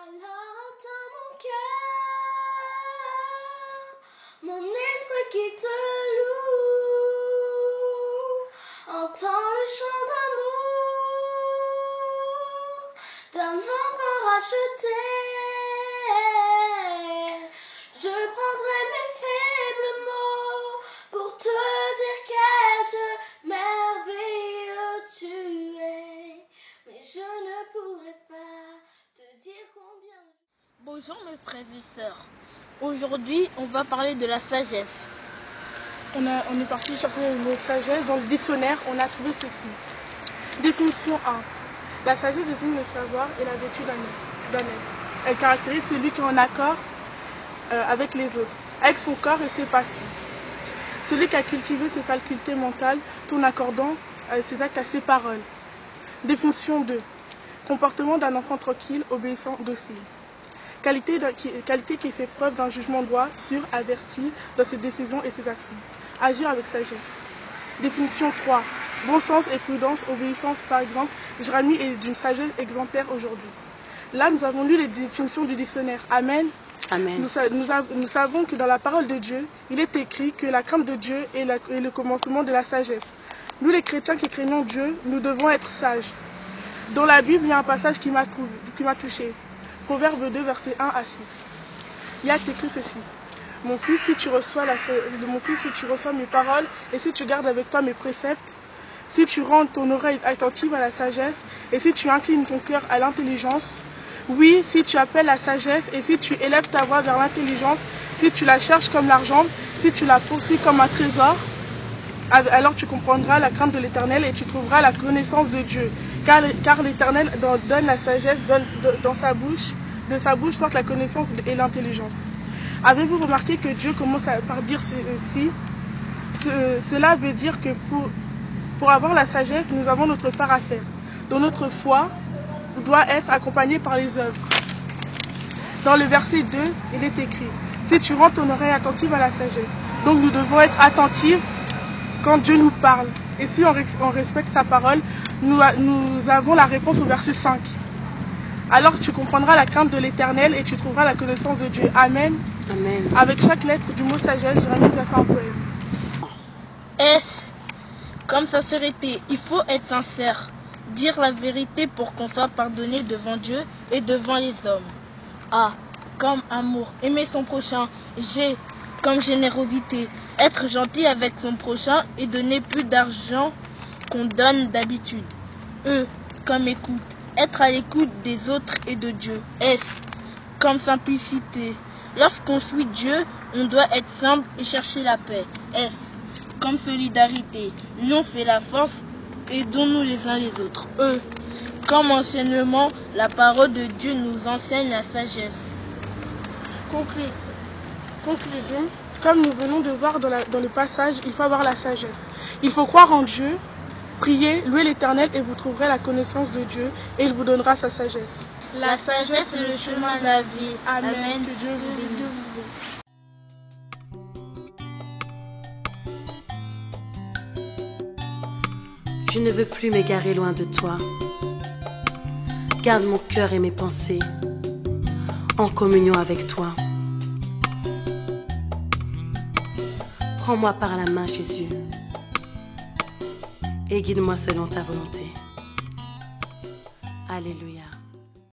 Alors entends mon cœur, mon esprit qui te loue. Entends le chant d'amour d'un enfant racheté. Je prendrai mes faibles mots pour te dire quel Dieu merveilleux tu es. Mais je ne pourrai pas te dire combien. Bonjour mes frères et sœurs. Aujourd'hui, on va parler de la sagesse. On est parti chercher le mot sagesse. Dans le dictionnaire, on a trouvé ceci. Définition 1. La sagesse désigne le savoir et la vertu d'un être. Elle caractérise celui qui est en accord avec les autres, avec son corps et ses passions. Celui qui a cultivé ses facultés mentales tout en accordant ses actes à ses paroles. Définition 2. Comportement d'un enfant tranquille, obéissant, docile. Qualité qui fait preuve d'un jugement droit, sûr, averti dans ses décisions et ses actions. Agir avec sagesse. Définition 3. Bon sens et prudence, obéissance par exemple. Jérémie est d'une sagesse exemplaire aujourd'hui. Là, nous avons lu les définitions du dictionnaire. Amen. Amen. Nous savons que dans la parole de Dieu, il est écrit que la crainte de Dieu est le commencement de la sagesse. Nous, les chrétiens qui craignons Dieu, nous devons être sages. Dans la Bible, il y a un passage qui m'a touché. Proverbe 2, versets 1 à 6. Il y a écrit ceci. Mon fils, si tu reçois mes paroles et si tu gardes avec toi mes préceptes, si tu rends ton oreille attentive à la sagesse et si tu inclines ton cœur à l'intelligence, oui, si tu appelles la sagesse et si tu élèves ta voix vers l'intelligence, si tu la cherches comme l'argent, si tu la poursuis comme un trésor, alors tu comprendras la crainte de l'Éternel et tu trouveras la connaissance de Dieu. Car l'Éternel donne la sagesse, de sa bouche sortent la connaissance et l'intelligence. Avez-vous remarqué que Dieu commence par dire ceci? Cela veut dire que pour avoir la sagesse, nous avons notre part à faire. Donc notre foi doit être accompagnée par les œuvres. Dans le verset 2, il est écrit « Si tu rends ton oreille attentive à la sagesse ». Donc nous devons être attentifs quand Dieu nous parle. Et si on respecte sa parole, nous avons la réponse au verset 5. Alors tu comprendras la crainte de l'Éternel et tu trouveras la connaissance de Dieu. Amen. Amen. Avec chaque lettre du mot sagesse, Jérémie nous a fait un poème. S. Comme sincérité, il faut être sincère. Dire la vérité pour qu'on soit pardonné devant Dieu et devant les hommes. A. Comme amour, aimer son prochain. G. Comme générosité, être gentil avec son prochain et donner plus d'argent qu'on donne d'habitude. E. Comme écoute, être à l'écoute des autres et de Dieu. S. Comme simplicité, lorsqu'on suit Dieu, on doit être simple et chercher la paix. S. Comme solidarité, l'union fait la force, aidons-nous les uns les autres. E. Comme enseignement, la parole de Dieu nous enseigne la sagesse. Conclusion, comme nous venons de voir dans le passage, il faut avoir la sagesse. Il faut croire en Dieu, prier, louer l'Éternel et vous trouverez la connaissance de Dieu et il vous donnera sa sagesse. La sagesse est le chemin de la vie. Amen. Amen. Que Dieu vous bénisse. Je ne veux plus m'égarer loin de toi. Garde mon cœur et mes pensées en communion avec toi. Prends-moi par la main, Jésus, et guide-moi selon ta volonté. Alléluia.